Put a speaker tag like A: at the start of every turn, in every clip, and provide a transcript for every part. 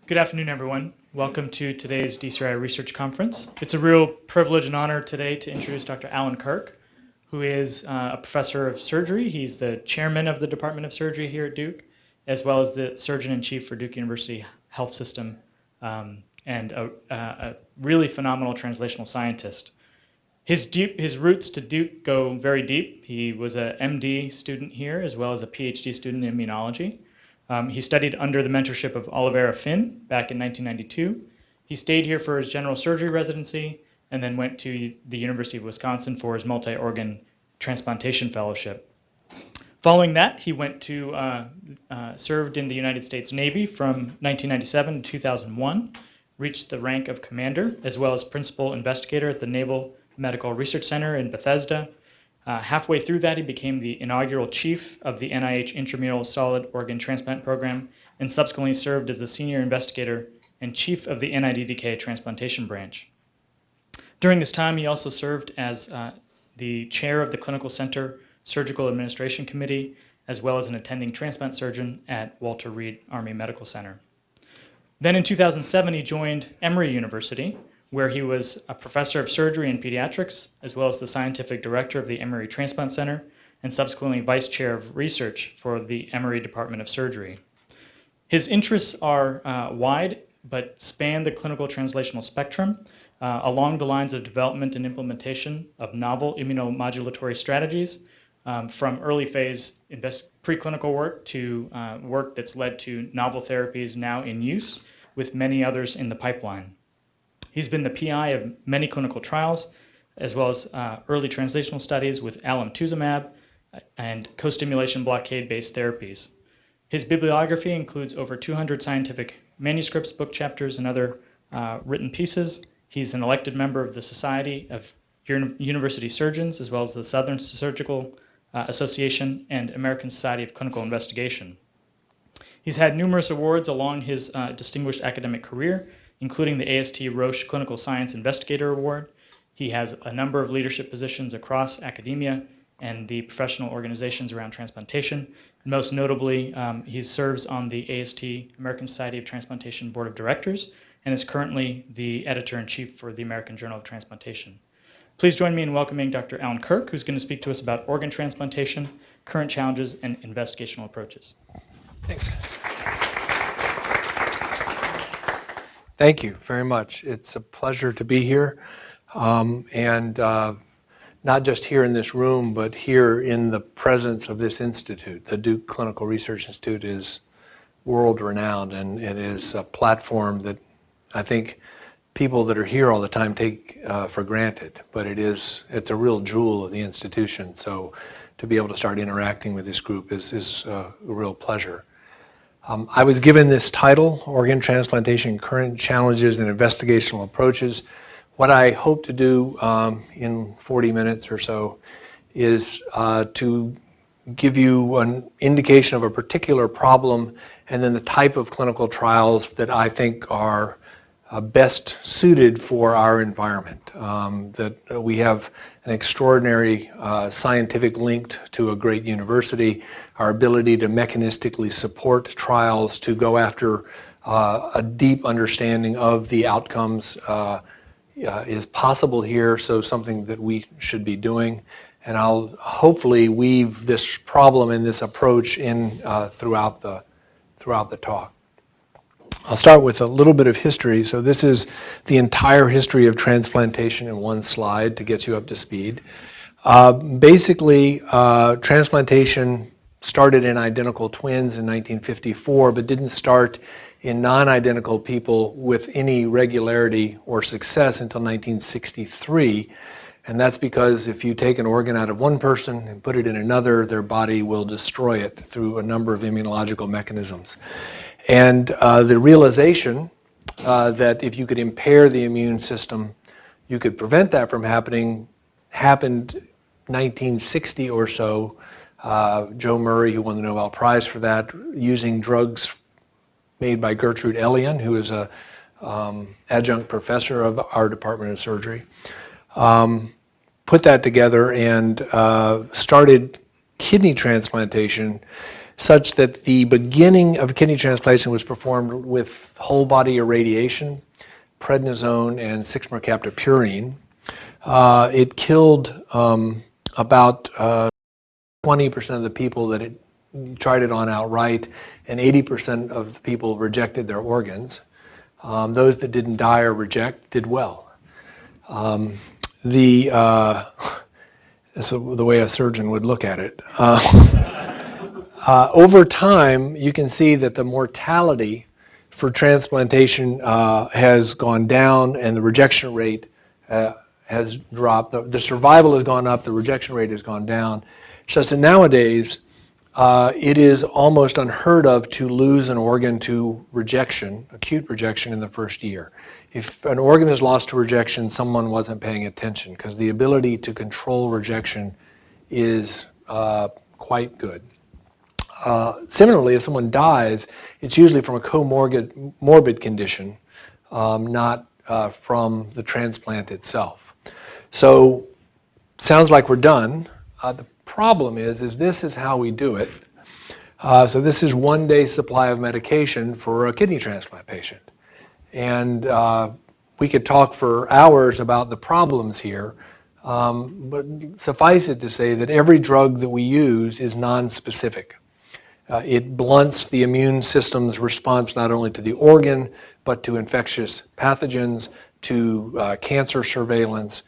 A: Good afternoon, everyone. Welcome to today's DCRI Research Conference. It's a real privilege and honor today to introduce Dr. Allan Kirk, who is a professor of surgery. He's the chairman of the Department of Surgery here at Duke, as well as the surgeon-in-chief for Duke University Health System, and a really phenomenal translational scientist. His roots to Duke go very deep. He was a MD student here, as well as a PhD student in immunology. He studied under the mentorship of Olivera Finn back in 1992. He stayed here for his general surgery residency and then went to the University of Wisconsin for his multi-organ transplantation fellowship. Following that, he went to served in the United States Navy from 1997 to 2001, reached the rank of commander, as well as principal investigator at the Naval Medical Research Center in Bethesda. Halfway through that, he became the inaugural chief of the NIH Intramural Solid Organ Transplant Program and subsequently served as the senior investigator and chief of the NIDDK Transplantation Branch. During this time, he also served as the chair of the Clinical Center Surgical Administration Committee, as well as an attending transplant surgeon at Walter Reed Army Medical Center. Then in 2007, he joined Emory University, where he was a professor of surgery and pediatrics, as well as the scientific director of the Emory Transplant Center, and subsequently vice chair of research for the Emory Department of Surgery. His interests are wide, but span the clinical translational spectrum along the lines of development and implementation of novel immunomodulatory strategies, from early phase preclinical work to work that's led to novel therapies now in use, with many others in the pipeline. He's been the PI of many clinical trials, as well as early translational studies with alemtuzumab and co-stimulation blockade-based therapies. His bibliography includes over 200 scientific manuscripts, book chapters, and other written pieces. He's an elected member of the Society of University Surgeons, as well as the Southern Surgical Association and American Society of Clinical Investigation. He's had numerous awards along his distinguished academic career, including the AST Roche Clinical Science Investigator Award. He has a number of leadership positions across academia and the professional organizations around transplantation. And most notably, he serves on the AST American Society of Transplantation Board of Directors and is currently the editor-in-chief for the American Journal of Transplantation. Please join me in welcoming Dr. Allan Kirk, who's going to speak to us about organ transplantation, current challenges, and investigational approaches.
B: Thanks. Thank you very much. It's a pleasure to be here, and not just here in this room, but here in the presence of this institute. The Duke Clinical Research Institute is world-renowned, and it is a platform that I think people that are here all the time take for granted, but it's a real jewel of the institution. So to be able to start interacting with this group is a real pleasure. I was given this title, Organ Transplantation, Current Challenges and Investigational Approaches. What I hope to do in 40 minutes or so is to give you an indication of a particular problem and then the type of clinical trials that I think are best suited for our environment. That we have an extraordinary scientific link to a great university, our ability to mechanistically support trials, to go after a deep understanding of the outcomes is possible here, so something that we should be doing. And I'll hopefully weave this problem and this approach in throughout the talk. I'll start with a little bit of history. So this is the entire history of transplantation in one slide to get you up to speed. Basically, transplantation started in identical twins in 1954, but didn't start in non-identical people with any regularity or success until 1963. And that's because if you take an organ out of one person and put it in another, their body will destroy it through a number of immunological mechanisms. And the realization that if you could impair the immune system, you could prevent that from happening, happened 1960 or so. Joe Murray, who won the Nobel Prize for that, using drugs made by Gertrude Elion, who is a adjunct professor of our Department of Surgery, put that together and started kidney transplantation such that the beginning of kidney transplantation was performed with whole body irradiation, prednisone, and 6-mercaptopurine. It killed about 20% of the people that it tried it on outright, and 80% of the people rejected their organs. Those that didn't die or reject did well. That's the way a surgeon would look at it. Over time, you can see that the mortality for transplantation has gone down and the rejection rate has dropped. The survival has gone up, the rejection rate has gone down. It's just that nowadays, it is almost unheard of to lose an organ to rejection, acute rejection in the first year. If an organ is lost to rejection, someone wasn't paying attention, because the ability to control rejection is quite good. Similarly, if someone dies, it's usually from a comorbid condition, not from the transplant itself. So, sounds like we're done. The problem is this is how we do it. So this is 1 day supply of medication for a kidney transplant patient. And we could talk for hours about the problems here, but suffice it to say that every drug that we use is non-specific. It blunts the immune system's response not only to the organ, but to infectious pathogens, to cancer surveillance.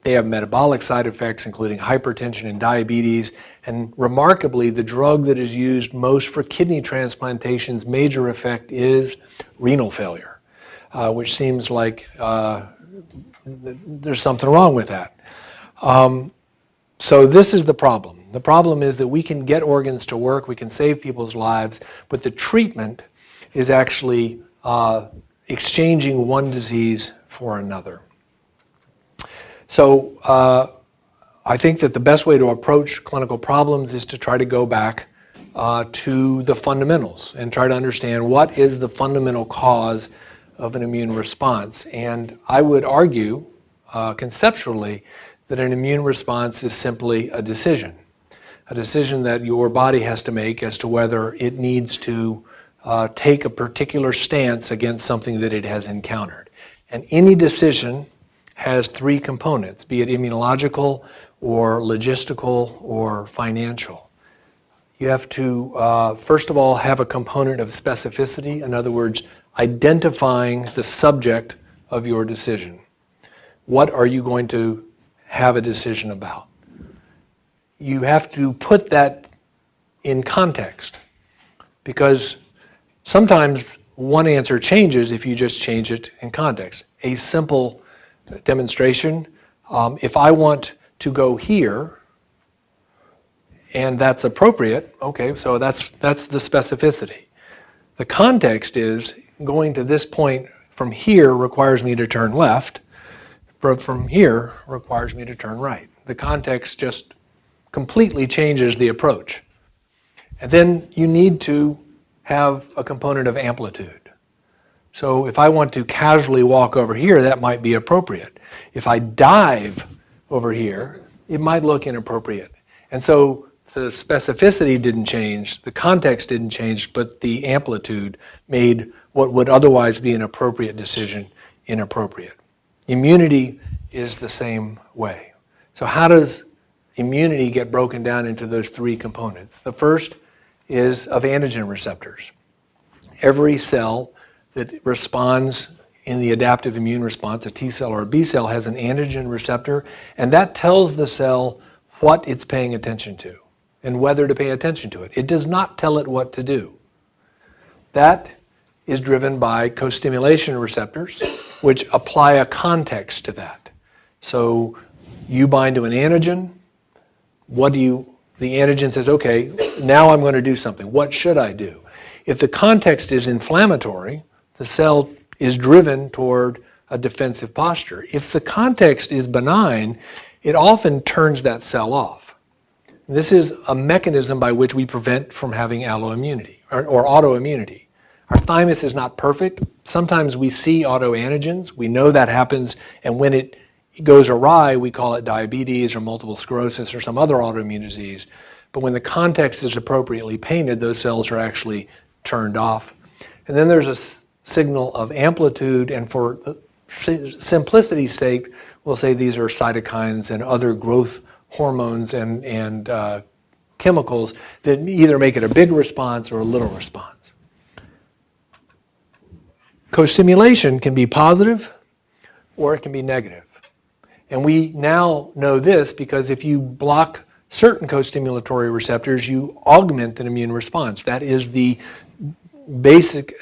B: They have metabolic side effects, including hypertension and diabetes. And remarkably, the drug that is used most for kidney transplantation's major effect is renal failure, which seems like there's something wrong with that. So this is the problem. The problem is that we can get organs to work, we can save people's lives, but the treatment is actually exchanging one disease for another. So I think that the best way to approach clinical problems is to try to go back to the fundamentals and try to understand what is the fundamental cause of an immune response. And I would argue conceptually that an immune response is simply a decision that your body has to make as to whether it needs to take a particular stance against something that it has encountered. And any decision has three components, be it immunological or logistical or financial. You have to, first of all, have a component of specificity. In other words, identifying the subject of your decision. What are you going to have a decision about? You have to put that in context, because sometimes one answer changes if you just change it in context. A simple demonstration, if I want to go here and that's appropriate, okay, so that's the specificity. The context is going to this point from here requires me to turn left, but from here requires me to turn right. The context just completely changes the approach. And then you need to have a component of amplitude. So if I want to casually walk over here, that might be appropriate. If I dive over here, it might look inappropriate. And so the specificity didn't change, the context didn't change, but the amplitude made what would otherwise be an appropriate decision inappropriate. Immunity is the same way. So how does immunity get broken down into those three components? The first is of antigen receptors. Every cell that responds in the adaptive immune response, a T cell or a B cell, has an antigen receptor, and that tells the cell what it's paying attention to and whether to pay attention to it. It does not tell it what to do. That is driven by co-stimulation receptors, which apply a context to that. So you bind to an antigen, the antigen says, okay, now I'm going to do something. What should I do? If the context is inflammatory, the cell is driven toward a defensive posture. If the context is benign, it often turns that cell off. This is a mechanism by which we prevent from having alloimmunity or autoimmunity. Our thymus is not perfect. Sometimes we see autoantigens. We know that happens, and when it goes awry, we call it diabetes or multiple sclerosis or some other autoimmune disease. But when the context is appropriately painted, those cells are actually turned off. And then there's a signal of amplitude, and for simplicity's sake, we'll say these are cytokines and other growth hormones and chemicals that either make it a big response or a little response. Co-stimulation can be positive or it can be negative. And we now know this because if you block certain co-stimulatory receptors, you augment an immune response. That is the basic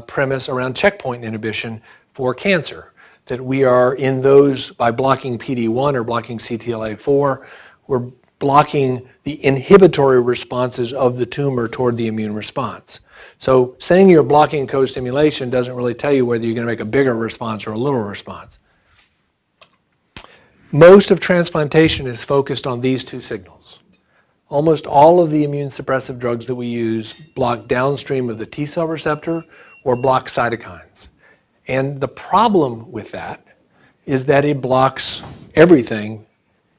B: premise around checkpoint inhibition for cancer, that we are in those, by blocking PD-1 or blocking CTLA-4, we're blocking the inhibitory responses of the tumor toward the immune response. So saying you're blocking co-stimulation doesn't really tell you whether you're going to make a bigger response or a little response. Most of transplantation is focused on these two signals. Almost all of the immune suppressive drugs that we use block downstream of the T cell receptor or block cytokines. And the problem with that is that it blocks everything.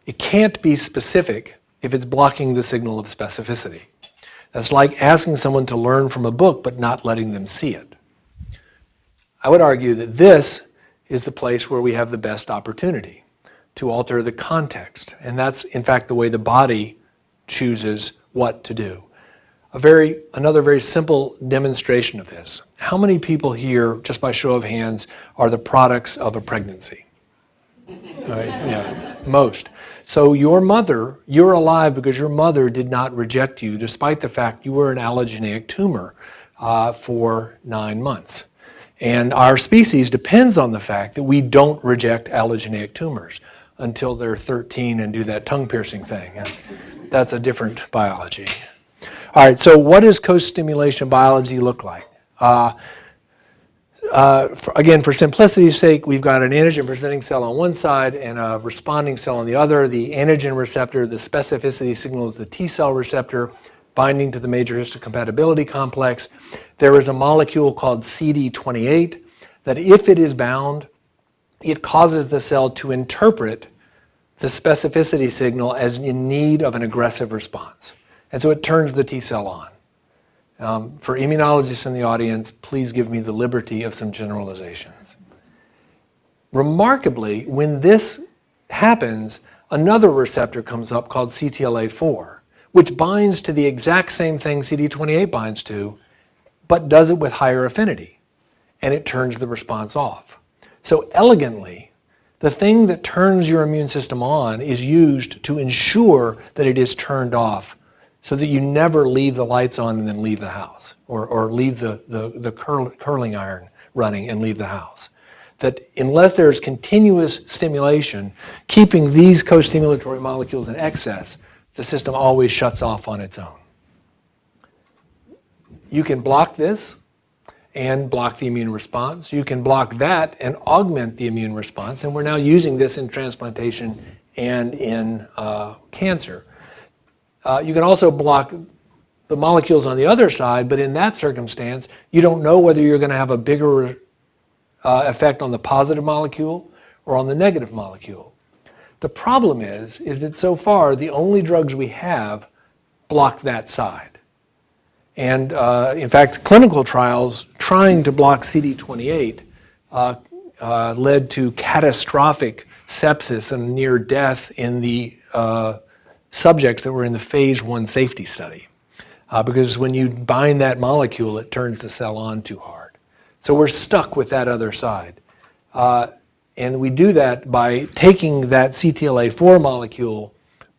B: It can't be specific if it's blocking the signal of specificity. That's like asking someone to learn from a book but not letting them see it. I would argue that this is the place where we have the best opportunity to alter the context. And that's, in fact, the way the body chooses what to do. Another very simple demonstration of this. How many people here, just by show of hands, are the products of a pregnancy? Right? Yeah, most. So your mother, you're alive because your mother did not reject you despite the fact you were an allogeneic tumor for 9 months. And our species depends on the fact that we don't reject allogeneic tumors until they're 13 and do that tongue piercing thing. And that's a different biology. All right, so what does co-stimulation biology look like? Again, for simplicity's sake, we've got an antigen presenting cell on one side and a responding cell on the other. The antigen receptor, the specificity signal is the T cell receptor binding to the major histocompatibility complex. There is a molecule called CD28 that if it is bound, it causes the cell to interpret the specificity signal as in need of an aggressive response. And so it turns the T cell on. For immunologists in the audience, please give me the liberty of some generalizations. Remarkably, when this happens, another receptor comes up called CTLA-4, which binds to the exact same thing CD28 binds to, but does it with higher affinity, and it turns the response off. So elegantly, the thing that turns your immune system on is used to ensure that it is turned off so that you never leave the lights on and then leave the house, or leave the curling iron running and leave the house. That unless there's continuous stimulation, keeping these co-stimulatory molecules in excess, the system always shuts off on its own. You can block this and block the immune response. You can block that and augment the immune response, and we're now using this in transplantation and in cancer. You can also block the molecules on the other side, but in that circumstance, you don't know whether you're going to have a bigger effect on the positive molecule or on the negative molecule. The problem is that so far, the only drugs we have block that side. And in fact, clinical trials trying to block CD28 led to catastrophic sepsis and near death in the subjects that were in the phase 1 safety study. Because when you bind that molecule, it turns the cell on too hard. So we're stuck with that other side. And we do that by taking that CTLA-4 molecule,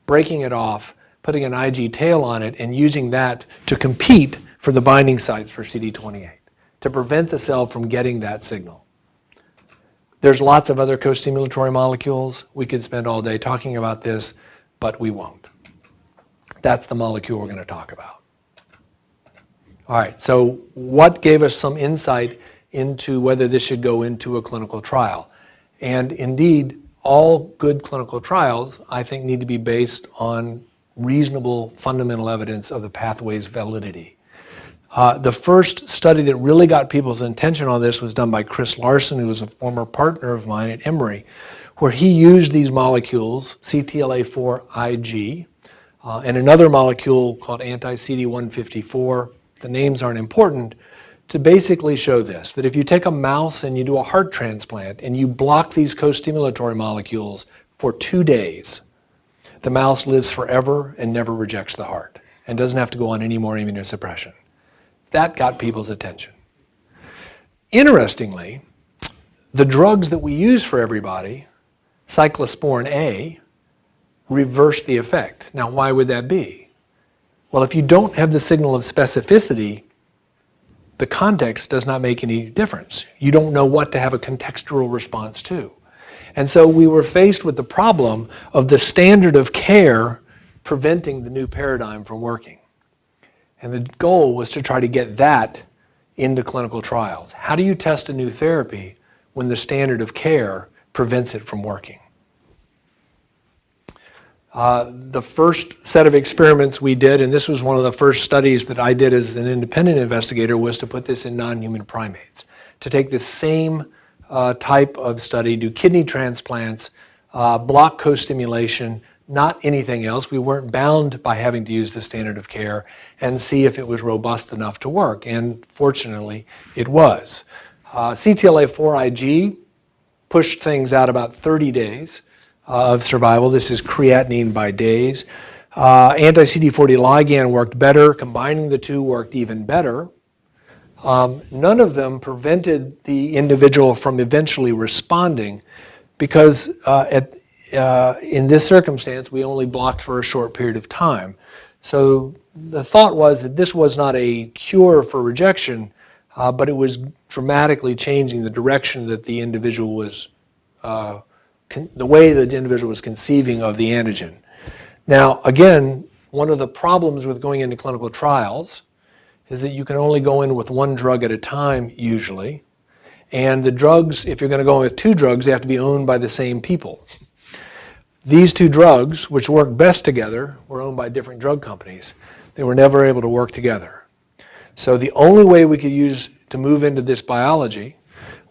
B: breaking it off, putting an Ig tail on it, and using that to compete for the binding sites for CD28, to prevent the cell from getting that signal. There's lots of other co-stimulatory molecules. We could spend all day talking about this, but we won't. That's the molecule we're going to talk about. All right, so what gave us some insight into whether this should go into a clinical trial? And indeed, all good clinical trials, I think, need to be based on reasonable fundamental evidence of the pathway's validity. The first study that really got people's attention on this was done by Chris Larson, who was a former partner of mine at Emory, where he used these molecules, CTLA-4 Ig, and another molecule called anti-CD154. The names aren't important, to basically show this, that if you take a mouse and you do a heart transplant and you block these co-stimulatory molecules for 2 days, the mouse lives forever and never rejects the heart and doesn't have to go on any more immunosuppression. That got people's attention. Interestingly, the drugs that we use for everybody, cyclosporin A, reverse the effect. Now, why would that be? Well, if you don't have the signal of specificity, the context does not make any difference. You don't know what to have a contextual response to. And so we were faced with the problem of the standard of care preventing the new paradigm from working. And the goal was to try to get that into clinical trials. How do you test a new therapy when the standard of care prevents it from working? The first set of experiments we did, and this was one of the first studies that I did as an independent investigator, was to put this in non-human primates. To take the same type of study, do kidney transplants, block co-stimulation, not anything else. We weren't bound by having to use the standard of care, and see if it was robust enough to work. And fortunately, it was. CTLA-4 Ig pushed things out about 30 days of survival. This is creatinine by days. Anti-CD40 ligand worked better. Combining the two worked even better. None of them prevented the individual from eventually responding because in this circumstance, we only blocked for a short period of time. So the thought was that this was not a cure for rejection, but it was dramatically changing the direction that the individual was the way the individual was conceiving of the antigen. Now, again, one of the problems with going into clinical trials is that you can only go in with one drug at a time, usually. And the drugs, if you're going to go in with 2 drugs, they have to be owned by the same people. These 2 drugs, which work best together, were owned by different drug companies. They were never able to work together. So the only way we could use to move into this biology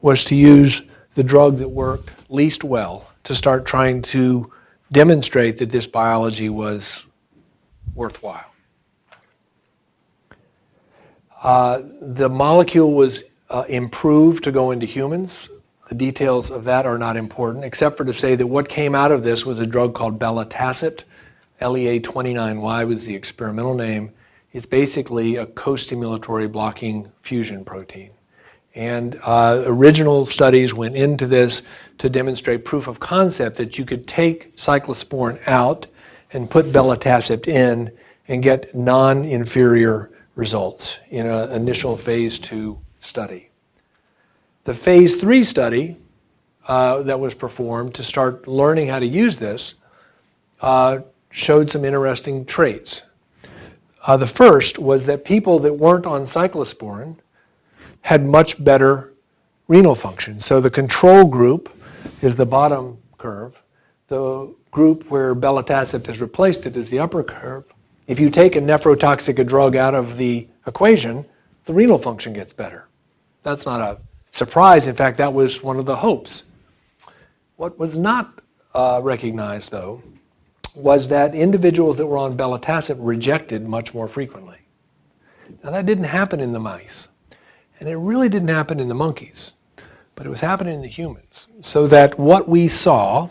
B: was to use the drug that worked least well to start trying to demonstrate that this biology was worthwhile. The molecule was improved to go into humans. The details of that are not important, except for to say that what came out of this was a drug called belatacept. LEA29Y was the experimental name. It's basically a co-stimulatory blocking fusion protein. And original studies went into this to demonstrate proof of concept that you could take cyclosporin out and put belatacept in and get non-inferior results in an initial phase 2 study. The phase 3 study that was performed to start learning how to use this showed some interesting traits. The first was that people that weren't on cyclosporin had much better renal function. So the control group is the bottom curve. The group where belatacept has replaced it is the upper curve. If you take a nephrotoxic drug out of the equation, the renal function gets better. That's not a surprise. In fact, that was one of the hopes. What was not recognized, though, was that individuals that were on belatacept rejected much more frequently. Now, that didn't happen in the mice, and it really didn't happen in the monkeys, but it was happening in the humans. So that what we saw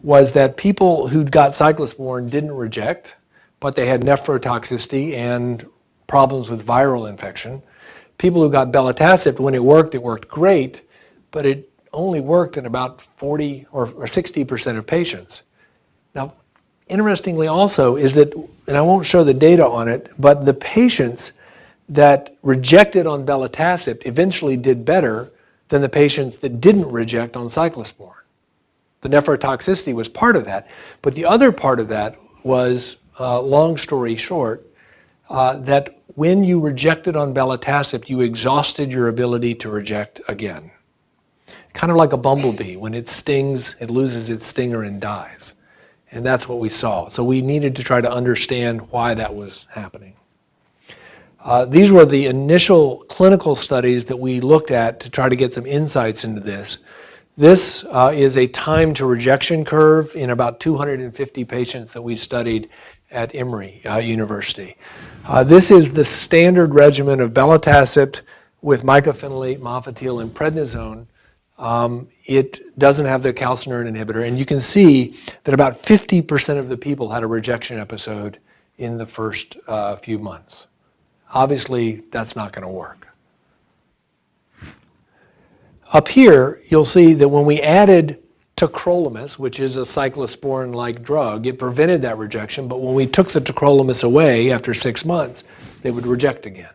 B: was that people who got cyclosporin didn't reject, but they had nephrotoxicity and problems with viral infection. People who got belatacept, when it worked great, but it only worked in about 40 or 60% of patients. Now, interestingly also is that, and I won't show the data on it, but the patients that rejected on belatacept eventually did better than the patients that didn't reject on cyclosporin. The nephrotoxicity was part of that, but the other part of that was, long story short, that when you rejected on belatacept, you exhausted your ability to reject again. Kind of like a bumblebee. When it stings, it loses its stinger and dies. And that's what we saw. So we needed to try to understand why that was happening. These were the initial clinical studies that we looked at to try to get some insights into this. This is a time to rejection curve in about 250 patients that we studied. at Emory University. This is the standard regimen of belatacept with mycophenolate, mofetil, and prednisone. It doesn't have the calcineurin inhibitor, and you can see that about 50% of the people had a rejection episode in the first few months. Obviously, that's not going to work. Up here, you'll see that when we added tacrolimus, which is a cyclosporin-like drug, it prevented that rejection, but when we took the tacrolimus away after 6 months, they would reject again.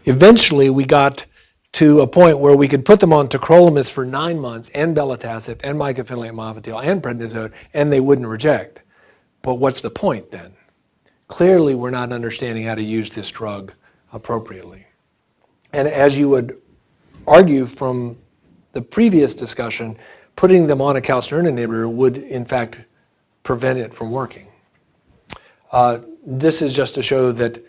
B: Eventually, we got to a point where we could put them on tacrolimus for 9 months, and belatacept, and mycophenolate mofetil, and prednisone, and they wouldn't reject. But what's the point then? Clearly, we're not understanding how to use this drug appropriately. And as you would argue from the previous discussion, putting them on a calcineurin inhibitor would, in fact, prevent it from working. This is just to show that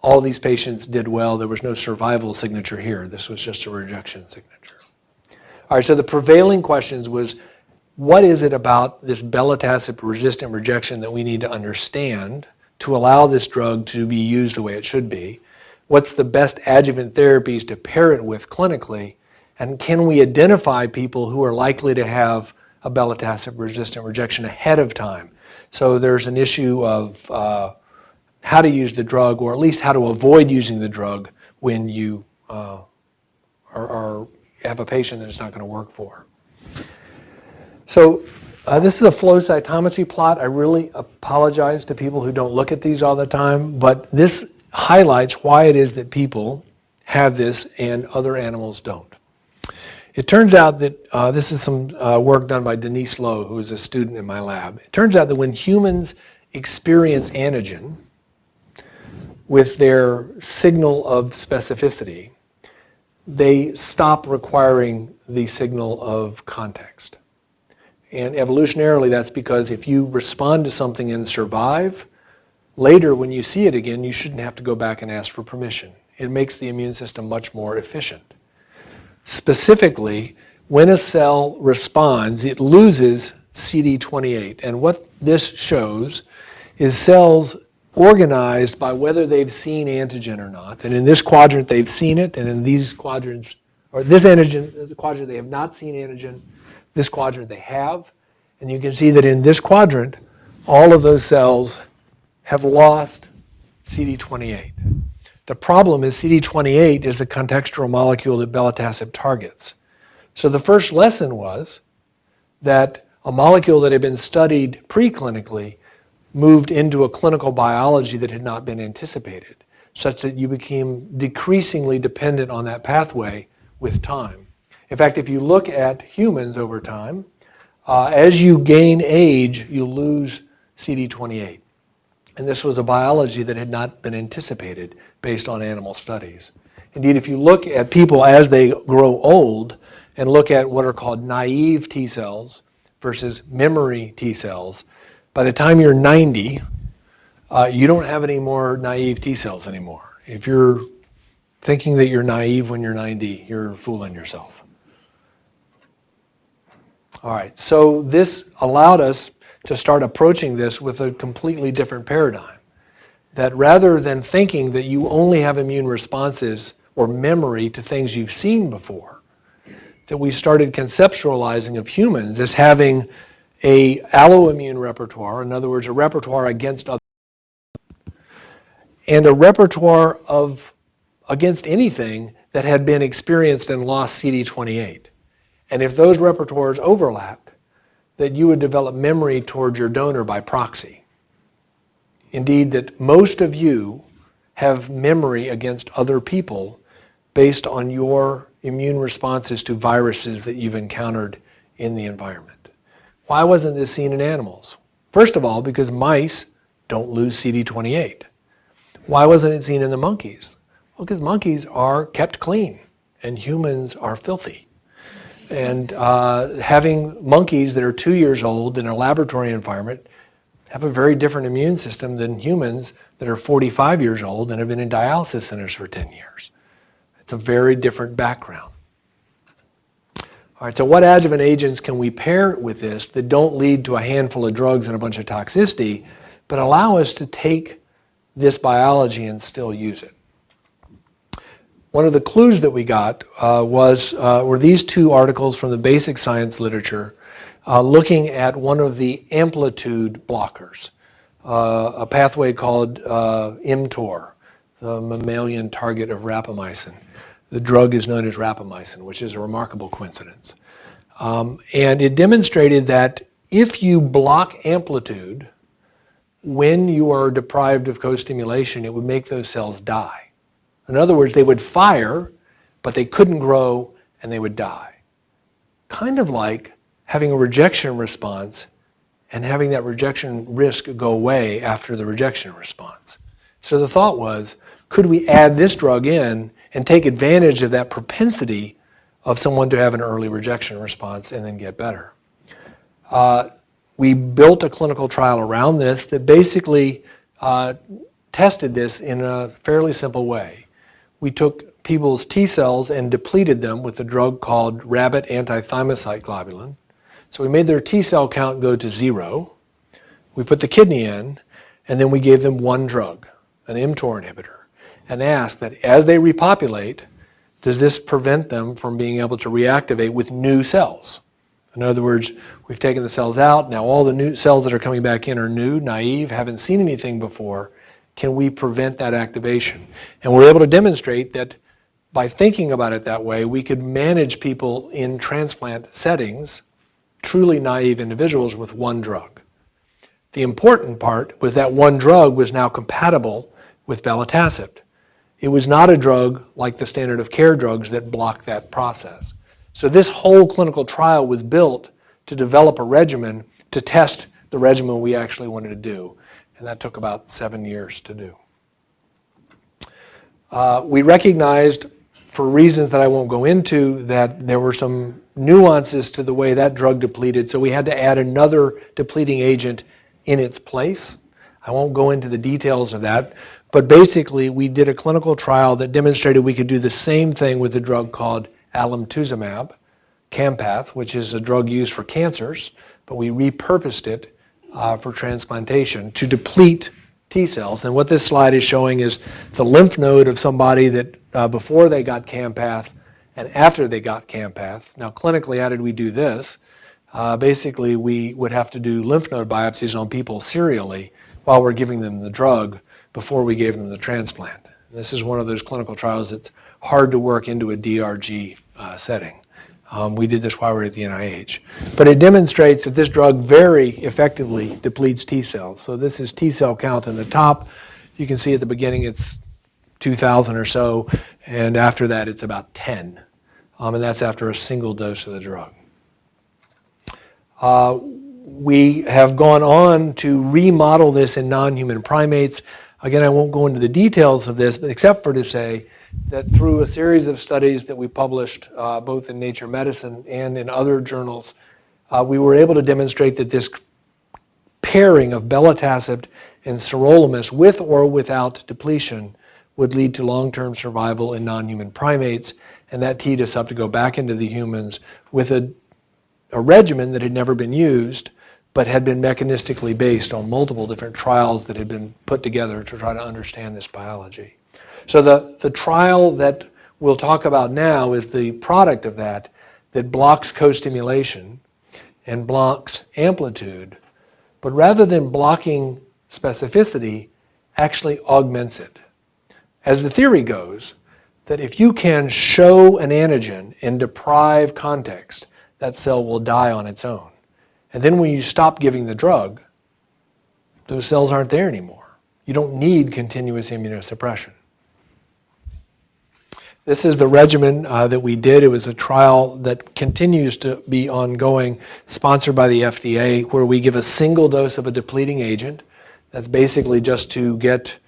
B: all these patients did well. There was no survival signature here. This was just a rejection signature. All right, so the prevailing questions was, what is it about this belatacept-resistant rejection that we need to understand to allow this drug to be used the way it should be? What's the best adjuvant therapies to pair it with clinically? And can we identify people who are likely to have a belatacept-resistant rejection ahead of time? So there's an issue of how to use the drug, or at least how to avoid using the drug when you have a patient that it's not going to work for. So this is a flow cytometry plot. I really apologize to people who don't look at these all the time, but this highlights why it is that people have this and other animals don't. It turns out that this is some work done by Denise Lowe, who is a student in my lab. It turns out that when humans experience antigen with their signal of specificity, they stop requiring the signal of context. And evolutionarily, that's because if you respond to something and survive, later when you see it again, you shouldn't have to go back and ask for permission. It makes the immune system much more efficient. Specifically, when a cell responds, it loses CD28. And what this shows is cells organized by whether they've seen antigen or not. And in this quadrant, they've seen it. And in these quadrants, or this antigen, the quadrant, they have not seen antigen. This quadrant, they have. And you can see that in this quadrant, all of those cells have lost CD28. The problem is CD28 is the contextual molecule that belatacept targets. So the first lesson was that a molecule that had been studied preclinically moved into a clinical biology that had not been anticipated, such that you became decreasingly dependent on that pathway with time. In fact, if you look at humans over time, as you gain age, you lose CD28. And this was a biology that had not been anticipated based on animal studies. Indeed, if you look at people as they grow old and look at what are called naive T cells versus memory T cells, by the time you're 90, you don't have any more naive T cells anymore. If you're thinking that you're naive when you're 90, you're fooling yourself. All right, so this allowed us to start approaching this with a completely different paradigm. That rather than thinking that you only have immune responses or memory to things you've seen before, that we started conceptualizing of humans as having a alloimmune repertoire, in other words, a repertoire against other, and a repertoire of against anything that had been experienced and lost CD28. And if those repertoires overlapped, that you would develop memory towards your donor by proxy. Indeed, that most of you have memory against other people based on your immune responses to viruses that you've encountered in the environment. Why wasn't this seen in animals? First of all, because mice don't lose CD28. Why wasn't it seen in the monkeys? Well, because monkeys are kept clean and humans are filthy. And having monkeys that are 2 years old in a laboratory environment have a very different immune system than humans that are 45 years old and have been in dialysis centers for 10 years. It's a very different background. All right, so what adjuvant agents can we pair with this that don't lead to a handful of drugs and a bunch of toxicity, but allow us to take this biology and still use it. One of the clues that we got were these two articles from the basic science literature looking at one of the amplitude blockers, a pathway called mTOR, the mammalian target of rapamycin. The drug is known as rapamycin, which is a remarkable coincidence. And it demonstrated that if you block amplitude, when you are deprived of co-stimulation, it would make those cells die. In other words, they would fire, but they couldn't grow and they would die. Kind of like having a rejection response and having that rejection risk go away after the rejection response. So the thought was, could we add this drug in and take advantage of that propensity of someone to have an early rejection response and then get better? We built a clinical trial around this that basically tested this in a fairly simple way. We took people's T cells and depleted them with a drug called rabbit antithymocyte globulin. So we made their T cell count go to 0. We put the kidney in, and then we gave them one drug, an mTOR inhibitor, and asked that as they repopulate, does this prevent them from being able to reactivate with new cells? In other words, we've taken the cells out, now all the new cells that are coming back in are new, naive, haven't seen anything before. Can we prevent that activation? And we're able to demonstrate that by thinking about it that way, we could manage people in transplant settings, truly naive individuals, with one drug. The important part was that one drug was now compatible with belatacept. It was not a drug like the standard of care drugs that block that process. So this whole clinical trial was built to develop a regimen to test the regimen we actually wanted to do. And that took about 7 years to do. We recognized, for reasons that I won't go into, that there were some nuances to the way that drug depleted, so we had to add another depleting agent in its place. I won't go into the details of that, but basically we did a clinical trial that demonstrated we could do the same thing with a drug called alemtuzumab, Campath, which is a drug used for cancers, but we repurposed it for transplantation to deplete T cells. And what this slide is showing is the lymph node of somebody that before they got Campath and after they got Campath. Now clinically, how did we do this? Basically, we would have to do lymph node biopsies on people serially while we're giving them the drug before we gave them the transplant. This is one of those clinical trials that's hard to work into a DRG setting. We did this while we were at the NIH. But it demonstrates that this drug very effectively depletes T cells. So this is T cell count in the top. You can see at the beginning it's 2,000 or so, and after that it's about 10. And that's after a single dose of the drug. We have gone on to remodel this in non-human primates. Again, I won't go into the details of this, but except for to say that through a series of studies that we published both in Nature Medicine and in other journals, we were able to demonstrate that this pairing of belatacept and sirolimus with or without depletion would lead to long-term survival in non-human primates, and that teed us up to go back into the humans with a regimen that had never been used, but had been mechanistically based on multiple different trials that had been put together to try to understand this biology. So the trial that we'll talk about now is the product of that blocks co-stimulation and blocks amplitude, but rather than blocking specificity, actually augments it. As the theory goes, that if you can show an antigen and deprive context, that cell will die on its own. And then when you stop giving the drug, those cells aren't there anymore. You don't need continuous immunosuppression. This is the regimen that we did. It was a trial that continues to be ongoing, sponsored by the FDA, where we give a single dose of a depleting agent. That's basically just to get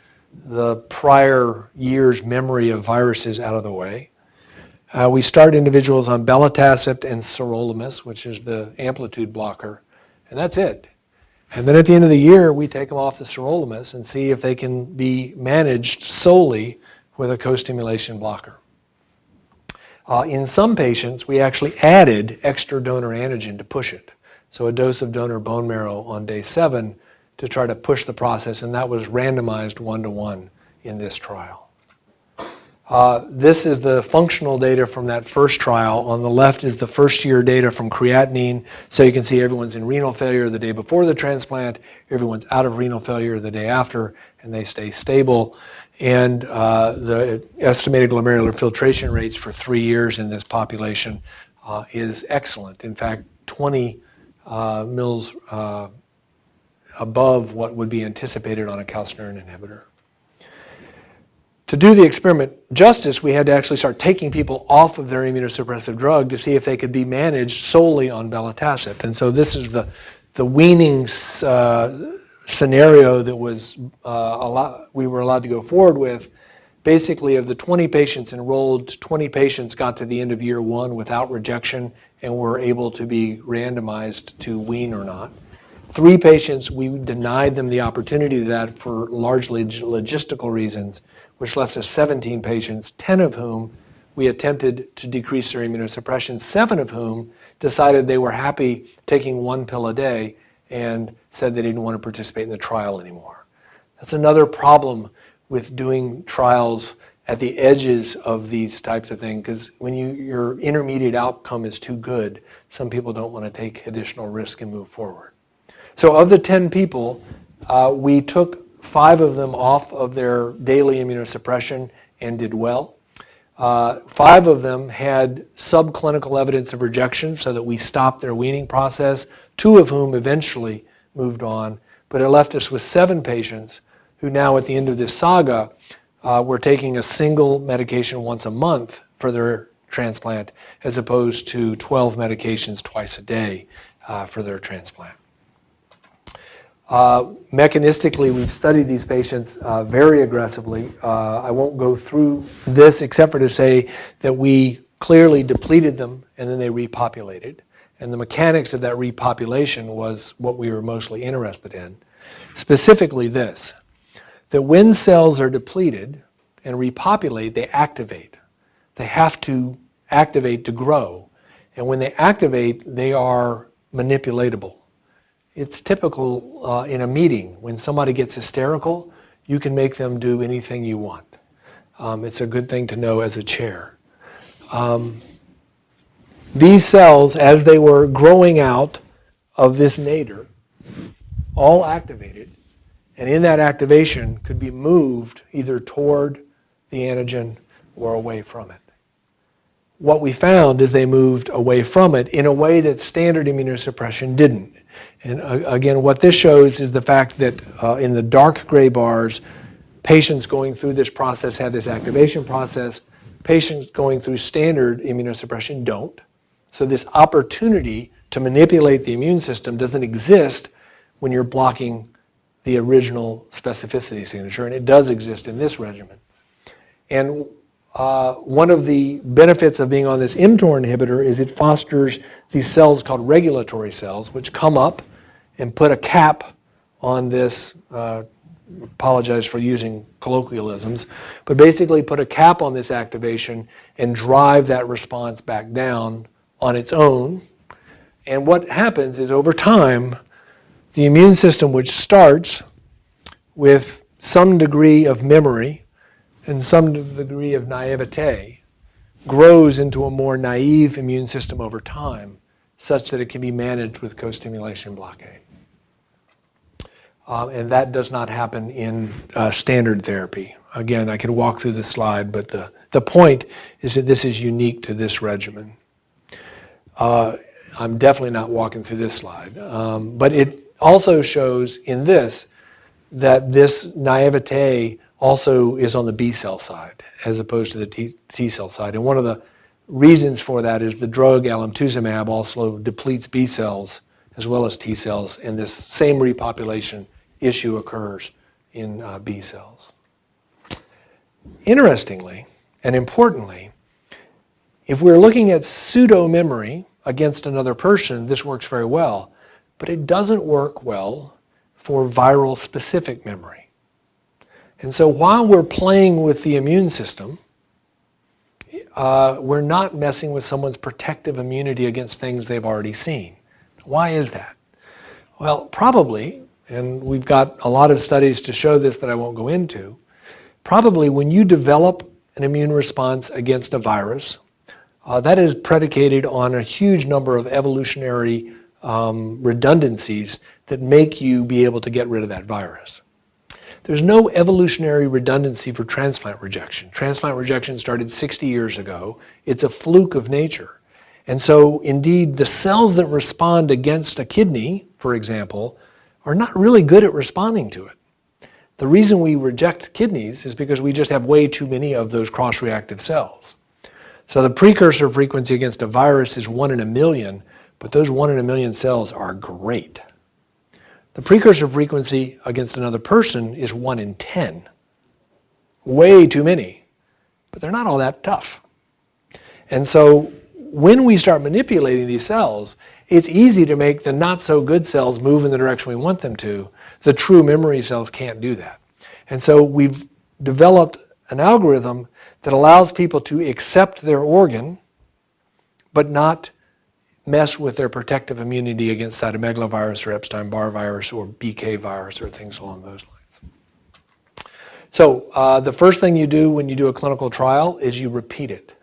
B: the prior year's memory of viruses out of the way. We start individuals on belatacept and sirolimus, which is the amplitude blocker, and that's it. And then at the end of the year, we take them off the sirolimus and see if they can be managed solely with a co-stimulation blocker. In some patients, we actually added extra donor antigen to push it. So a dose of donor bone marrow on day 7 to try to push the process, and that was randomized 1-to-1 in this trial. This is the functional data from that first trial. On the left is the first-year data from creatinine. So you can see everyone's in renal failure the day before the transplant, everyone's out of renal failure the day after, and they stay stable. And the estimated glomerular filtration rates for 3 years in this population is excellent. In fact, 20 mils above what would be anticipated on a calcineurin inhibitor. To do the experiment justice, we had to actually start taking people off of their immunosuppressive drug to see if they could be managed solely on belatacet. And so this is the weaning scenario that was we were allowed to go forward with. Basically, of the 20 patients enrolled, 20 patients got to the end of year 1 without rejection and were able to be randomized to wean or not. 3 patients, we denied them the opportunity to that for largely logistical reasons, which left us 17 patients, 10 of whom we attempted to decrease their immunosuppression, 7 of whom decided they were happy taking 1 pill a day and said they didn't want to participate in the trial anymore. That's another problem with doing trials at the edges of these types of things, because when your intermediate outcome is too good, some people don't want to take additional risk and move forward. So of the 10 people, we took 5 of them off of their daily immunosuppression and did well. 5 of them had subclinical evidence of rejection so that we stopped their weaning process, 2 of whom eventually moved on, but it left us with 7 patients who now at the end of this saga were taking a single medication once a month for their transplant as opposed to 12 medications twice a day for their transplant. Mechanistically, we've studied these patients very aggressively. I won't go through this except for to say that we clearly depleted them and then they repopulated. And the mechanics of that repopulation was what we were mostly interested in. Specifically this, that when cells are depleted and repopulate, they activate. They have to activate to grow. And when they activate, they are manipulatable. It's typical in a meeting. When somebody gets hysterical, you can make them do anything you want. It's a good thing to know as a chair. These cells, as they were growing out of this nadir, all activated, and in that activation could be moved either toward the antigen or away from it. What we found is they moved away from it in a way that standard immunosuppression didn't. And again, what this shows is the fact that in the dark gray bars, patients going through this process had this activation process. Patients going through standard immunosuppression don't. So this opportunity to manipulate the immune system doesn't exist when you're blocking the original specificity signature, and it does exist in this regimen. And one of the benefits of being on this mTOR inhibitor is it fosters these cells called regulatory cells, which come up and put a cap on this, apologize for using colloquialisms, but basically put a cap on this activation and drive that response back down on its own. And what happens is over time, the immune system, which starts with some degree of memory and some degree of naivete, grows into a more naive immune system over time, such that it can be managed with co-stimulation blockade. And that does not happen in standard therapy. Again, I could walk through this slide, but the point is that this is unique to this regimen. I'm definitely not walking through this slide, but it also shows in this that this naivete also is on the B cell side as opposed to the T cell side. And one of the reasons for that is the drug alemtuzumab also depletes B cells as well as T cells, and this same repopulation issue occurs in B cells. Interestingly and importantly, if we're looking at pseudo-memory against another person, this works very well, but it doesn't work well for viral specific memory. And so while we're playing with the immune system, we're not messing with someone's protective immunity against things they've already seen. Why is that? Well, probably And we've got a lot of studies to show this that I won't go into. Probably when you develop an immune response against a virus, that is predicated on a huge number of evolutionary redundancies that make you be able to get rid of that virus. There's no evolutionary redundancy for transplant rejection. Transplant rejection started 60 years ago. It's a fluke of nature. And so, indeed, the cells that respond against a kidney, for example, are not really good at responding to it. The reason we reject kidneys is because we just have way too many of those cross-reactive cells. So the precursor frequency against a virus is 1 in a million, but those 1 in a million cells are great. The precursor frequency against another person is 1 in 10. Way too many, but they're not all that tough. And so when we start manipulating these cells, it's easy to make the not so good cells move in the direction we want them to. The true memory cells can't do that. And so we've developed an algorithm that allows people to accept their organ, but not mess with their protective immunity against cytomegalovirus or Epstein-Barr virus or BK virus or things along those lines. So the first thing you do when you do a clinical trial is you repeat it.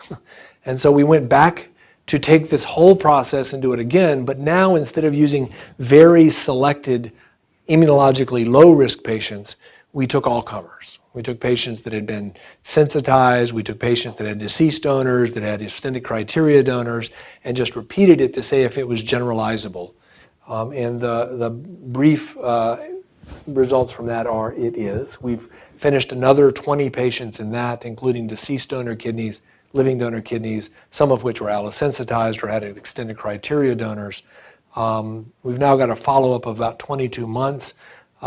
B: And so we went back to take this whole process and do it again, but now instead of using very selected immunologically low-risk patients, we took all comers. We took patients that had been sensitized, we took patients that had deceased donors, that had extended criteria donors, and just repeated it to say if it was generalizable. And the brief results from that are it is. We've finished another 20 patients in that, including deceased donor kidneys, living donor kidneys, some of which were allosensitized or had extended criteria donors. We've now got a follow-up of about 22 months.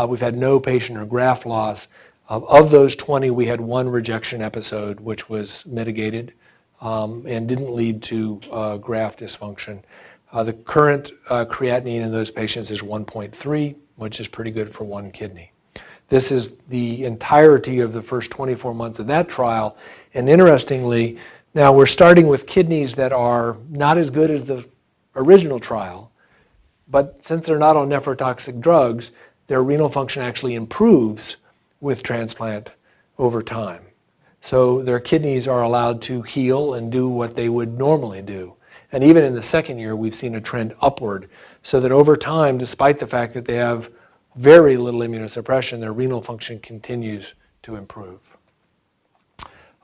B: We've had no patient or graft loss. Of those 20, we had one rejection episode, which was mitigated and didn't lead to graft dysfunction. The current creatinine in those patients is 1.3, which is pretty good for one kidney. This is the entirety of the first 24 months of that trial. And interestingly, now we're starting with kidneys that are not as good as the original trial, but since they're not on nephrotoxic drugs, their renal function actually improves with transplant over time. So their kidneys are allowed to heal and do what they would normally do. And even in the second year, we've seen a trend upward, so that over time, despite the fact that they have very little immunosuppression, their renal function continues to improve.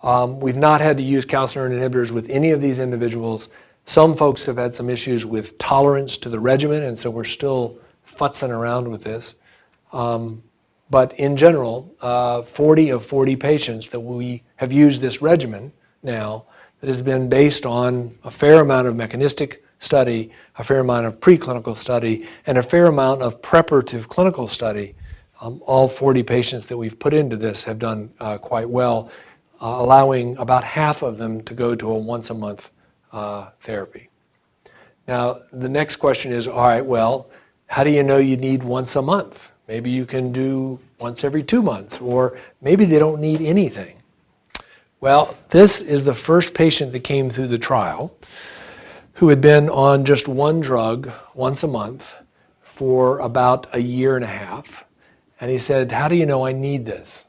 B: We've not had to use calcineurin inhibitors with any of these individuals. Some folks have had some issues with tolerance to the regimen, and so we're still futzing around with this. But in general, 40 of 40 patients that we have used this regimen now, that has been based on a fair amount of mechanistic study, a fair amount of preclinical study, and a fair amount of preparative clinical study. All 40 patients that we've put into this have done quite well, allowing about half of them to go to a once-a-month therapy. Now, the next question is, all right, well, how do you know you need once a month? Maybe you can do once every 2 months, or maybe they don't need anything. Well, this is the first patient that came through the trial who had been on just one drug once a month for about a year and a half. And he said, how do you know I need this?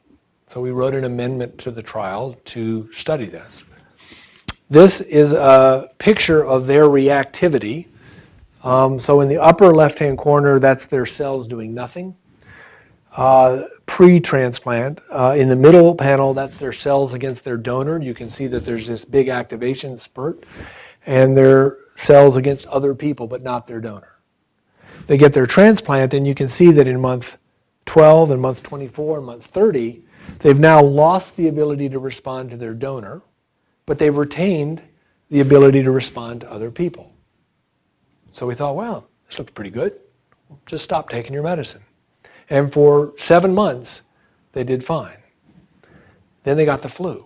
B: So we wrote an amendment to the trial to study this. This is a picture of their reactivity. So in the upper left-hand corner, that's their cells doing nothing. Pre-transplant. In the middle panel, that's their cells against their donor. You can see that there's this big activation spurt, and their cells against other people, but not their donor. They get their transplant, and you can see that in month 12 and month 24 and month 30, they've now lost the ability to respond to their donor, but they've retained the ability to respond to other people. So we thought, well, this looks pretty good. Just stop taking your medicine. And for 7 months, they did fine. Then they got the flu.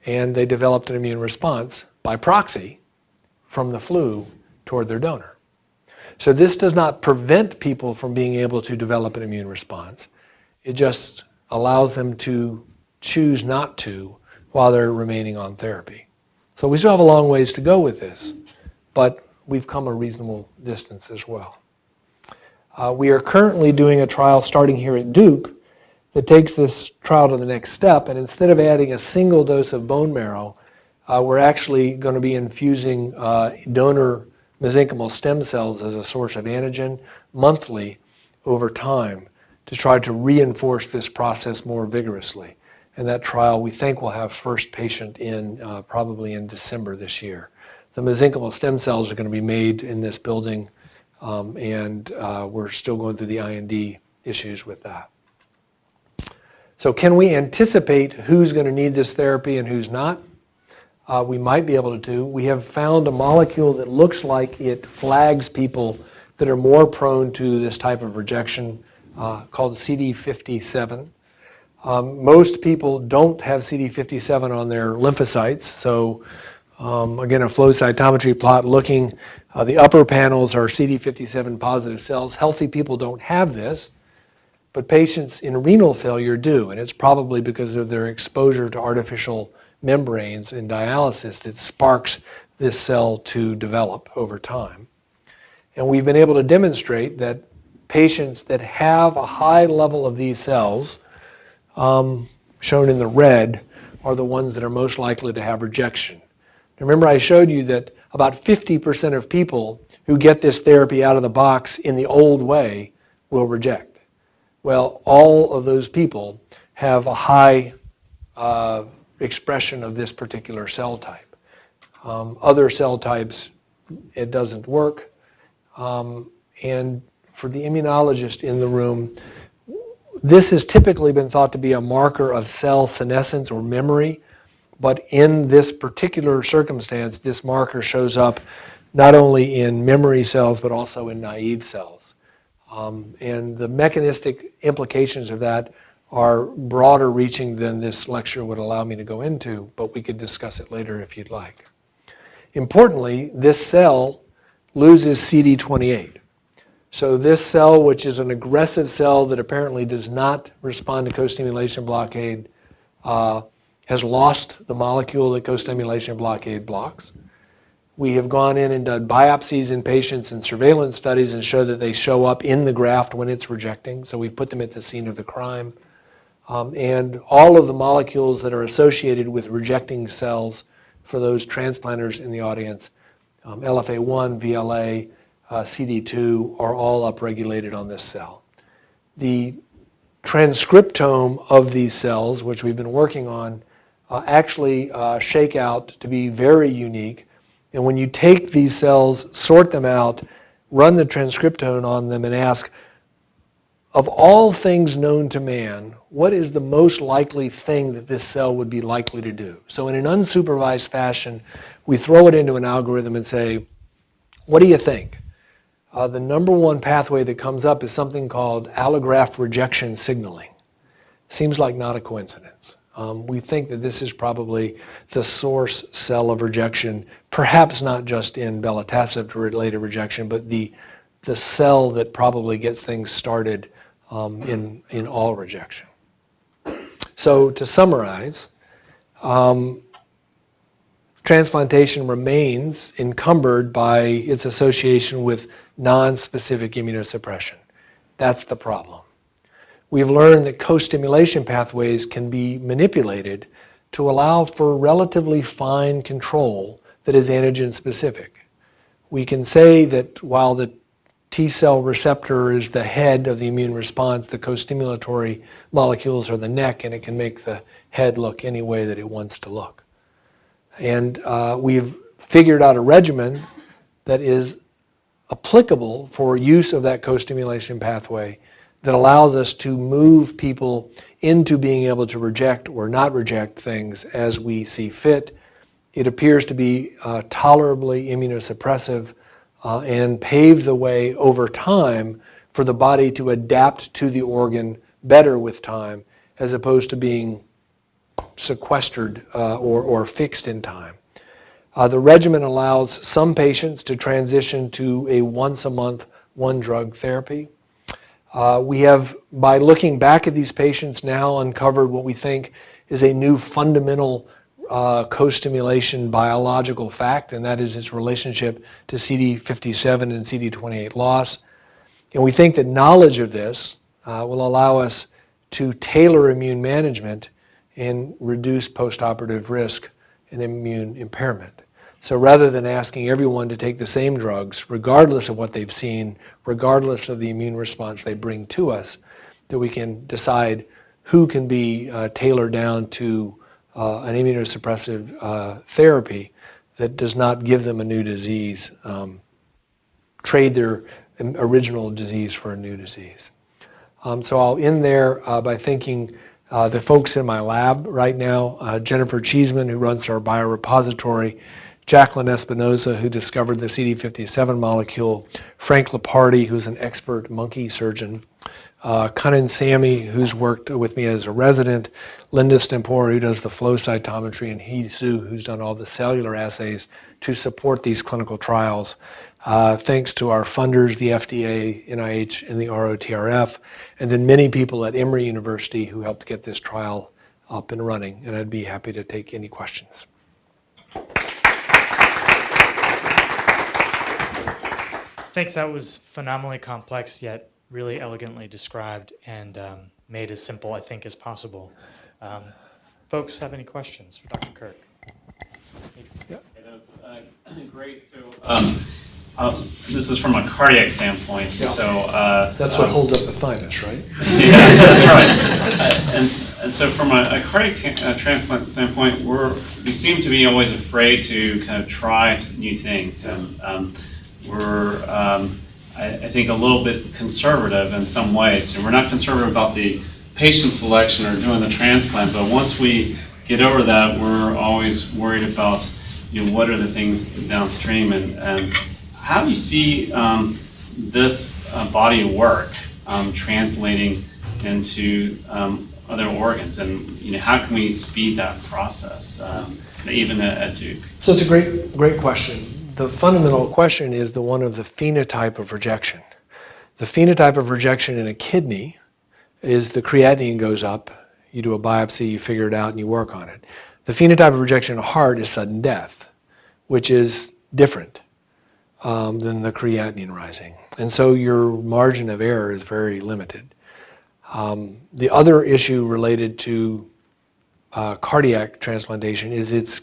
B: And they developed an immune response by proxy from the flu toward their donor. So this does not prevent people from being able to develop an immune response. It just allows them to choose not to while they're remaining on therapy. So we still have a long ways to go with this, but we've come a reasonable distance as well. We are currently doing a trial starting here at Duke that takes this trial to the next step, and instead of adding a single dose of bone marrow, we're actually going to be infusing donor mesenchymal stem cells as a source of antigen monthly over time to try to reinforce this process more vigorously. And that trial, we think, will have first patient in probably in December this year. The mesenchymal stem cells are going to be made in this building, and we're still going through the IND issues with that. So can we anticipate who's going to need this therapy and who's not? We might be able to. We have found a molecule that looks like it flags people that are more prone to this type of rejection, called CD57. Most people don't have CD57 on their lymphocytes, so again, a flow cytometry plot looking, the upper panels are CD57 positive cells. Healthy people don't have this, but patients in renal failure do, and it's probably because of their exposure to artificial membranes in dialysis that sparks this cell to develop over time. And we've been able to demonstrate that patients that have a high level of these cells, shown in the red, are the ones that are most likely to have rejection. Remember, I showed you that about 50% of people who get this therapy out of the box in the old way will reject. Well, all of those people have a high expression of this particular cell type. Other cell types, it doesn't work. And for the immunologist in the room, this has typically been thought to be a marker of cell senescence or memory, but in this particular circumstance, this marker shows up not only in memory cells, but also in naive cells. And the mechanistic implications of that are broader reaching than this lecture would allow me to go into, but we could discuss it later if you'd like. Importantly, this cell loses CD28. So this cell, which is an aggressive cell that apparently does not respond to co-stimulation blockade, has lost the molecule that co-stimulation blockade blocks. We have gone in and done biopsies in patients and surveillance studies and show that they show up in the graft when it's rejecting. So we've put them at the scene of the crime. And all of the molecules that are associated with rejecting cells for those transplanters in the audience, LFA1, VLA, CD2, are all upregulated on this cell. The transcriptome of these cells, which we've been working on, actually shake out to be very unique. And when you take these cells, sort them out, run the transcriptome on them and ask, of all things known to man, what is the most likely thing that this cell would be likely to do? So in an unsupervised fashion, we throw it into an algorithm and say, what do you think? The number one pathway that comes up is something called allograft rejection signaling. Seems like not a coincidence. We think that this is probably the source cell of rejection, perhaps not just in belatacip-related rejection, but the cell that probably gets things started in all rejection. So to summarize, transplantation remains encumbered by its association with non-specific immunosuppression. That's the problem. We've learned that co-stimulation pathways can be manipulated to allow for relatively fine control that is antigen specific. We can say that while the T cell receptor is the head of the immune response, the co-stimulatory molecules are the neck, and it can make the head look any way that it wants to look. And we've figured out a regimen that is applicable for use of that co-stimulation pathway that allows us to move people into being able to reject or not reject things as we see fit. It appears to be tolerably immunosuppressive and pave the way over time for the body to adapt to the organ better with time, as opposed to being sequestered or fixed in time. The regimen allows some patients to transition to a once-a-month, one-drug therapy. We have, by looking back at these patients, now uncovered what we think is a new fundamental co-stimulation biological fact, and that is its relationship to CD57 and CD28 loss. And we think that knowledge of this will allow us to tailor immune management and reduce postoperative risk and immune impairment. So rather than asking everyone to take the same drugs, regardless of what they've seen, regardless of the immune response they bring to us, that we can decide who can be tailored down to an immunosuppressive therapy that does not give them a new disease, trade their original disease for a new disease. So I'll end there by thanking the folks in my lab right now, Jennifer Cheeseman, who runs our biorepository, Jacqueline Espinoza, who discovered the CD57 molecule, Frank Lepardi, who's an expert monkey surgeon, Kanan Sami, who's worked with me as a resident, Linda Stempor, who does the flow cytometry, and Hee Su, who's done all the cellular assays to support these clinical trials. Thanks to our funders, the FDA, NIH, and the ROTRF, and then many people at Emory University who helped get this trial up and running, and I'd be happy to take any questions.
A: Thanks. That was phenomenally complex, yet really elegantly described and made as simple, I think, as possible. Folks have any questions for Dr. Kirk?
C: Yeah, that was great. So this is from a cardiac standpoint.
B: Yeah.
C: So
B: that's what holds up the thymus, right?
C: Yeah, that's right. And so from a cardiac transplant standpoint, we seem to be always afraid to kind of try new things, and we're I think a little bit conservative in some ways. So we're not conservative about the patient selection or doing the transplant, but once we get over that, we're always worried about what are the things downstream, and how do you see this body of work translating into other organs, and how can we speed that process, even at Duke?
B: So it's a great question. The fundamental question is the one of the phenotype of rejection. The phenotype of rejection in a kidney is the creatinine goes up, you do a biopsy, you figure it out, and you work on it. The phenotype of rejection in a heart is sudden death, which is different than the creatinine rising. And so your margin of error is very limited. The other issue related to cardiac transplantation is its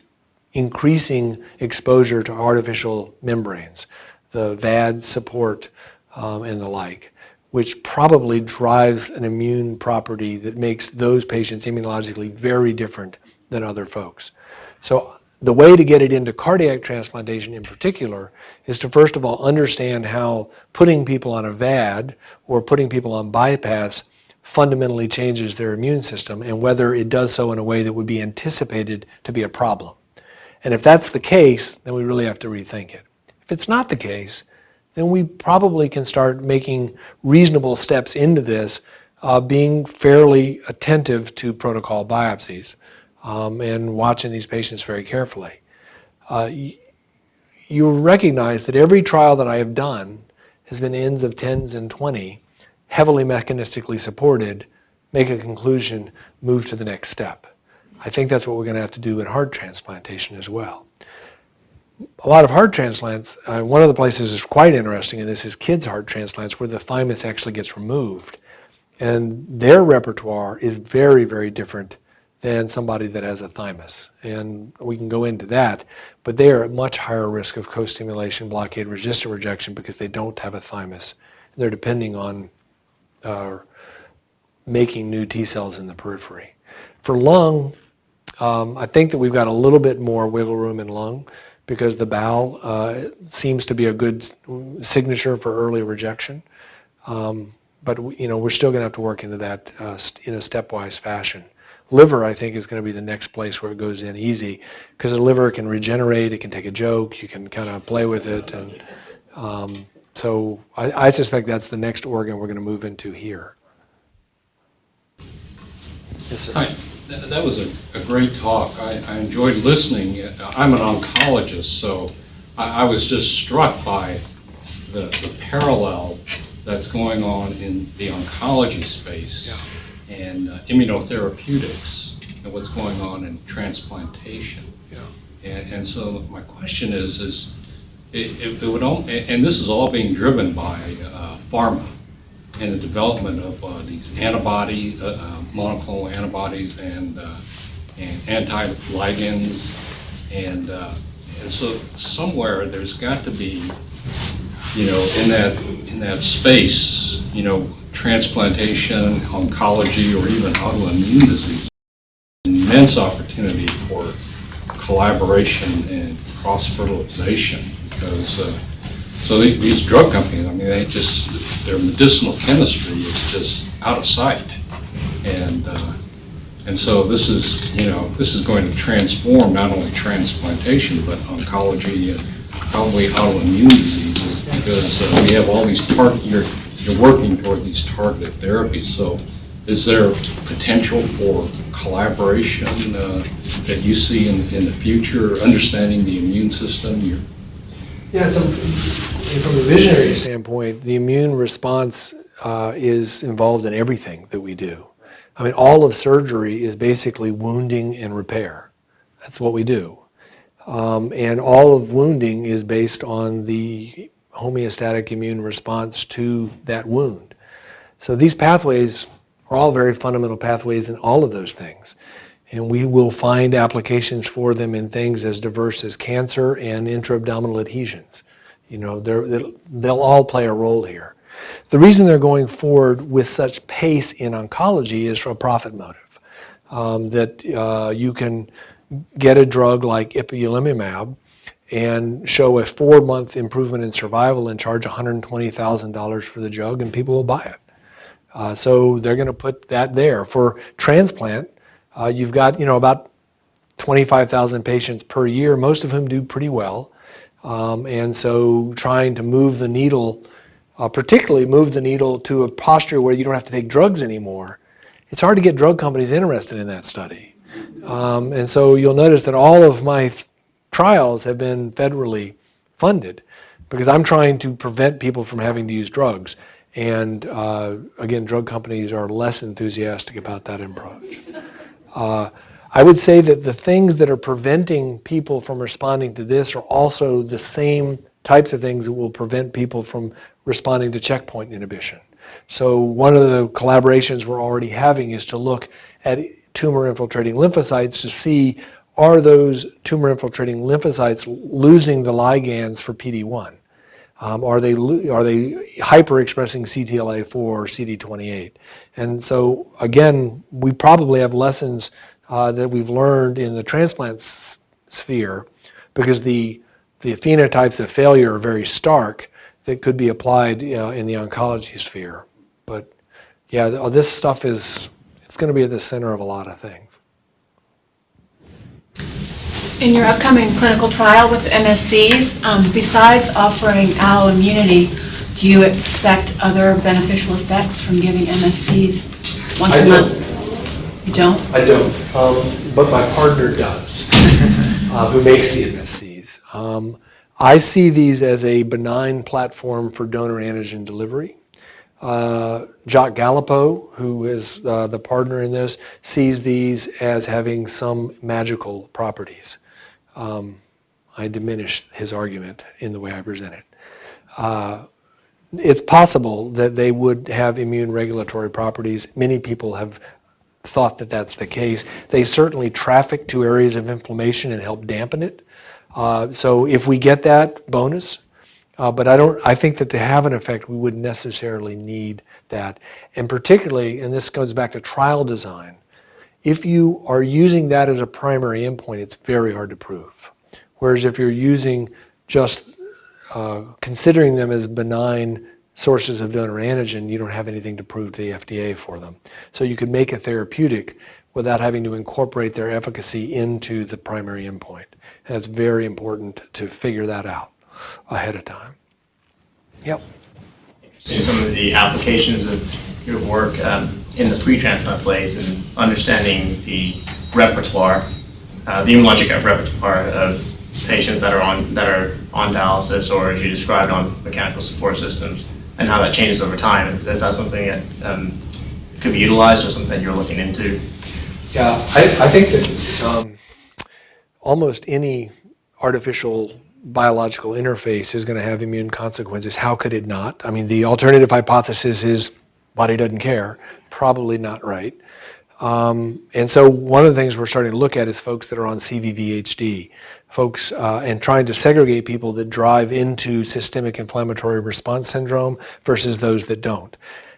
B: increasing exposure to artificial membranes, the VAD support and the like, which probably drives an immune property that makes those patients immunologically very different than other folks. So the way to get it into cardiac transplantation in particular is to first of all understand how putting people on a VAD or putting people on bypass fundamentally changes their immune system, and whether it does so in a way that would be anticipated to be a problem. And if that's the case, then we really have to rethink it. If it's not the case, then we probably can start making reasonable steps into this, being fairly attentive to protocol biopsies and watching these patients very carefully. You recognize that every trial that I have done has been N's of 10s and 20, heavily mechanistically supported, make a conclusion, move to the next step. I think that's what we're going to have to do in heart transplantation as well. A lot of heart transplants, one of the places that's quite interesting in this is kids' heart transplants, where the thymus actually gets removed. And their repertoire is very, very different than somebody that has a thymus. And we can go into that, but they are at much higher risk of co-stimulation, blockade-resistant rejection because they don't have a thymus. They're depending on making new T cells in the periphery. For lung, I think that we've got a little bit more wiggle room in lung because the bowel seems to be a good signature for early rejection. But we're still going to have to work into that in a stepwise fashion. Liver, I think, is going to be the next place where it goes in easy because the liver can regenerate, it can take a joke, you can kind of play with it. And so I suspect that's the next organ we're going to move into here. Yes, sir.
D: Hi. That was a great talk. I enjoyed listening. I'm an oncologist, so I was just struck by the parallel that's going on in the oncology space and immunotherapeutics and what's going on in transplantation. Yeah. And so my question is it would all, and this is all being driven by pharma in the development of these monoclonal antibodies and anti-ligands, and so somewhere there's got to be, in that space, transplantation, oncology, or even autoimmune disease, immense opportunity for collaboration and cross-fertilization, because so these drug companies, I mean, their medicinal chemistry is just out of sight, and so this is going to transform not only transplantation but oncology and probably autoimmune diseases, because we have all these you're working toward these targeted therapies. So is there potential for collaboration that you see in the future, understanding the immune system?
B: Yeah, so from a visionary standpoint, the immune response is involved in everything that we do. I mean, all of surgery is basically wounding and repair. That's what we do. And all of wounding is based on the homeostatic immune response to that wound. So these pathways are all very fundamental pathways in all of those things. And we will find applications for them in things as diverse as cancer and intra-abdominal adhesions. They'll all play a role here. The reason they're going forward with such pace in oncology is for a profit motive. That you can get a drug like ipilimumab and show a 4-month improvement in survival and charge $120,000 for the drug, and people will buy it. So they're going to put that there. For transplant, you've got about 25,000 patients per year, most of whom do pretty well. And so trying to move the needle, particularly move the needle to a posture where you don't have to take drugs anymore, it's hard to get drug companies interested in that study. And so you'll notice that all of my trials have been federally funded because I'm trying to prevent people from having to use drugs. And again, drug companies are less enthusiastic about that approach. I would say that the things that are preventing people from responding to this are also the same types of things that will prevent people from responding to checkpoint inhibition. So one of the collaborations we're already having is to look at tumor-infiltrating lymphocytes to see, are those tumor-infiltrating lymphocytes losing the ligands for PD-1? Are they hyper-expressing CTLA-4 or CD28? And so, again, we probably have lessons that we've learned in the transplant sphere because the phenotypes of failure are very stark that could be applied in the oncology sphere. But, yeah, this stuff it's going to be at the center of a lot of things.
E: In your upcoming clinical trial with MSCs, besides offering alloimmunity, do you expect other beneficial effects from giving MSCs once a month? You don't?
B: I don't, but my partner does, who makes the MSCs. I see these as a benign platform for donor antigen delivery. Jacques Gallipo, who is the partner in this, sees these as having some magical properties. I diminish his argument in the way I present it. It's possible that they would have immune regulatory properties. Many people have thought that that's the case. They certainly traffic to areas of inflammation and help dampen it. So if we get that, bonus. But I think that to have an effect, we wouldn't necessarily need that. And particularly, and this goes back to trial design, if you are using that as a primary endpoint, it's very hard to prove. Whereas if you're using just considering them as benign sources of donor antigen, you don't have anything to prove to the FDA for them. So you could make a therapeutic without having to incorporate their efficacy into the primary endpoint. And it's very important to figure that out ahead of time. Yep.
F: Interesting, some of the applications of your work in the pre-transplant phase and understanding the repertoire, the immunologic repertoire of patients that are on dialysis, or as you described, on mechanical support systems, and how that changes over time. Is that something that could be utilized, or something that you're looking into?
B: Yeah, I think that almost any artificial biological interface is going to have immune consequences. How could it not? I mean, the alternative hypothesis is body doesn't care, probably not right. And so one of the things we're starting to look at is folks that are on CVVHD, folks, and trying to segregate people that drive into systemic inflammatory response syndrome versus those that don't.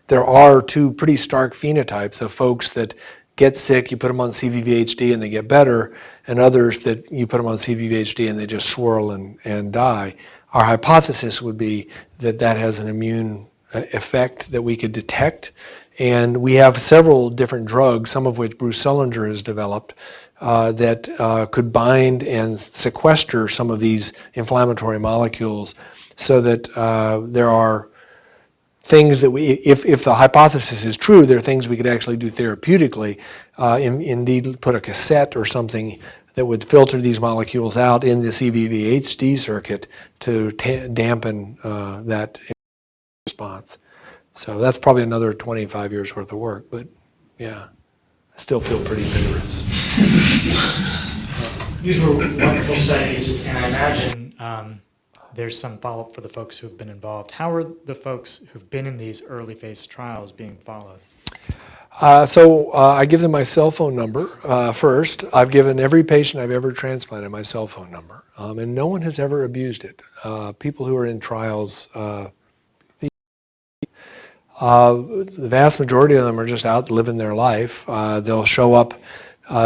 B: There are two pretty stark phenotypes of folks that get sick, you put them on CVVHD and they get better, and others that you put them on CVVHD and they just swirl and die. Our hypothesis would be that that has an immune effect that we could detect. And we have several different drugs, some of which Bruce Sullinger has developed, that could bind and sequester some of these inflammatory molecules so that there are things that if the hypothesis is true, there are things we could actually do therapeutically, indeed put a cassette or something that would filter these molecules out in the CVVHD circuit to dampen that response. So that's probably another 25 years worth of work, but yeah, I still feel pretty vigorous.
A: These were wonderful studies, and I imagine there's some follow-up for the folks who've been involved. How are the folks who've been in these early phase trials being followed?
B: So I give them my cell phone number first. I've given every patient I've ever transplanted my cell phone number, and no one has ever abused it. People who are in trials, the vast majority of them are just out living their life. They'll show up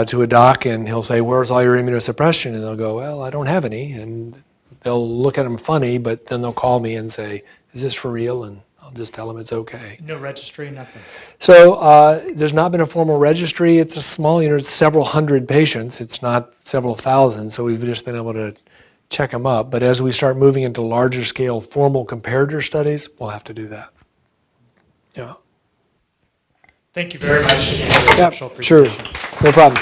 B: to a doc and he'll say, "Where's all your immunosuppression?" And they'll go, "Well, I don't have any." And they'll look at them funny, but then they'll call me and say, "Is this for real?" And I'll just tell them it's okay.
A: No registry, nothing.
B: So there's not been a formal registry. It's a small, it's several hundred patients. It's not several thousand, so we've just been able to check them up. But as we start moving into larger scale formal comparator studies, we'll have to do that. Yeah.
A: Thank you very much again for the
B: Yeah,
A: exceptional
B: sure.
A: presentation.
B: No problem.